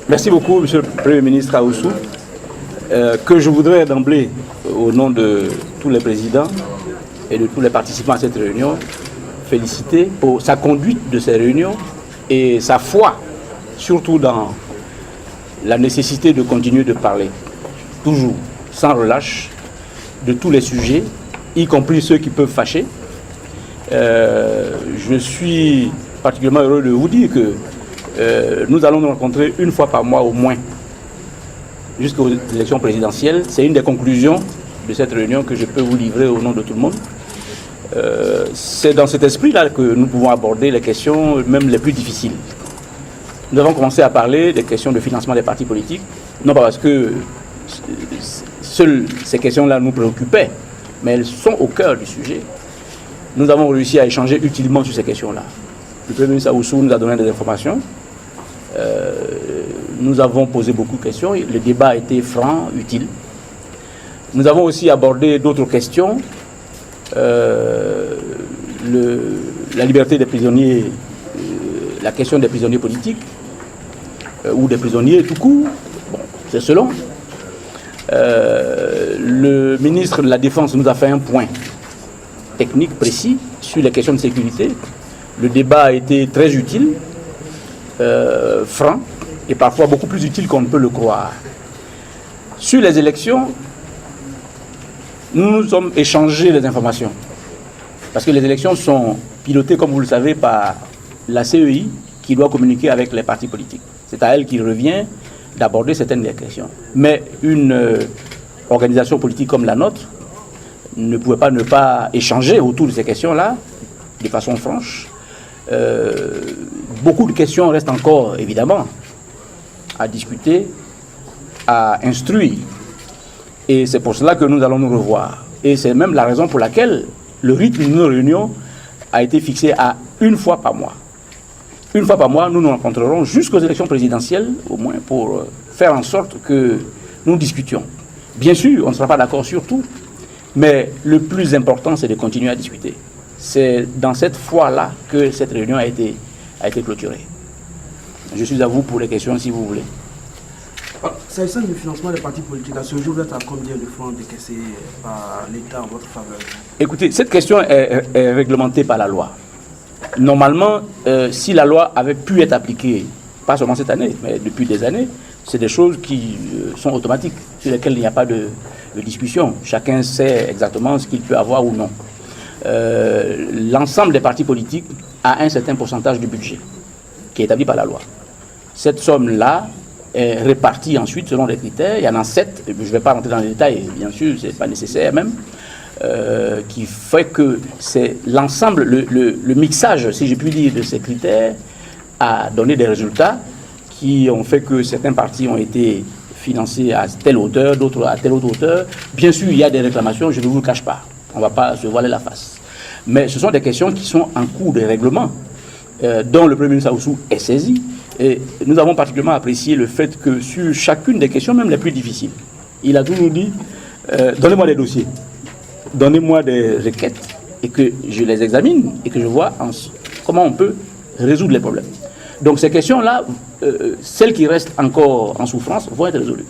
Merci beaucoup, Monsieur le Premier ministre Ahoussou, que je voudrais d'emblée, au nom de tous les présidents et de tous les participants à cette réunion, féliciter pour sa conduite de ces réunions et sa foi, surtout dans la nécessité de continuer de parler, toujours, sans relâche, de tous les sujets, y compris ceux qui peuvent fâcher. Je suis particulièrement heureux de vous dire que nous allons nous rencontrer une fois par mois au moins, jusqu'aux élections présidentielles. C'est une des conclusions de cette réunion que je peux vous livrer au nom de tout le monde. C'est dans cet esprit-là que nous pouvons aborder les questions, même les plus difficiles. Nous avons commencé à parler des questions de financement des partis politiques, non pas parce que seules ces questions-là nous préoccupaient, mais elles sont au cœur du sujet. Nous avons réussi à échanger utilement sur ces questions-là. Le Premier ministre Ahoussou nous a donné des informations. Nous avons posé beaucoup de questions. Le débat a été franc, utile. Nous avons aussi abordé d'autres questions. La liberté des prisonniers, la question des prisonniers politiques ou des prisonniers tout court. Bon, c'est selon. Le ministre de la Défense nous a fait un point technique précis sur les questions de sécurité. Le débat a été très utile, franc, et parfois beaucoup plus utile qu'on ne peut le croire. Sur les élections, nous nous sommes échangés les informations. Parce que les élections sont pilotées, comme vous le savez, par la CEI, qui doit communiquer avec les partis politiques. C'est à elle qu'il revient d'aborder certaines des questions. Mais une organisation politique comme la nôtre ne pouvait pas ne pas échanger autour de ces questions-là, de façon franche. Beaucoup de questions restent encore, évidemment, à discuter, à instruire. Et c'est pour cela que nous allons nous revoir. Et c'est même la raison pour laquelle le rythme de nos réunions a été fixé à une fois par mois. Une fois par mois, nous nous rencontrerons jusqu'aux élections présidentielles, au moins, pour faire en sorte que nous discutions. Bien sûr, on ne sera pas d'accord sur tout, mais le plus important, c'est de continuer à discuter. C'est dans cette foi-là que cette réunion a été clôturée. Je suis à vous pour les questions, si vous voulez. S'agissant du financement des partis politiques, à ce jour, vous êtes à combien de francs décaissés par l'État en votre faveur? Écoutez, cette question est réglementée par la loi. Normalement, si la loi avait pu être appliquée, pas seulement cette année, mais depuis des années, c'est des choses qui sont automatiques, sur lesquelles il n'y a pas de discussion. Chacun sait exactement ce qu'il peut avoir ou non. L'ensemble des partis politiques a un certain pourcentage du budget qui est établi par la loi. Cette somme-là est répartie ensuite selon des critères. Il y en a 7, je ne vais pas rentrer dans les détails, bien sûr, ce n'est pas nécessaire même, qui fait que c'est l'ensemble, le mixage, si j'ai pu dire, de ces critères a donné des résultats qui ont fait que certains partis ont été financés à telle hauteur, d'autres à telle autre hauteur. Bien sûr, il y a des réclamations, je ne vous le cache pas. On ne va pas se voiler la face. Mais ce sont des questions qui sont en cours de règlement, dont le Premier ministre Ahoussou est saisi. Et nous avons particulièrement apprécié le fait que sur chacune des questions, même les plus difficiles, il a toujours dit donnez-moi des dossiers, donnez-moi des requêtes, et que je les examine et que je vois comment on peut résoudre les problèmes. Donc ces questions-là, celles qui restent encore en souffrance, vont être résolues.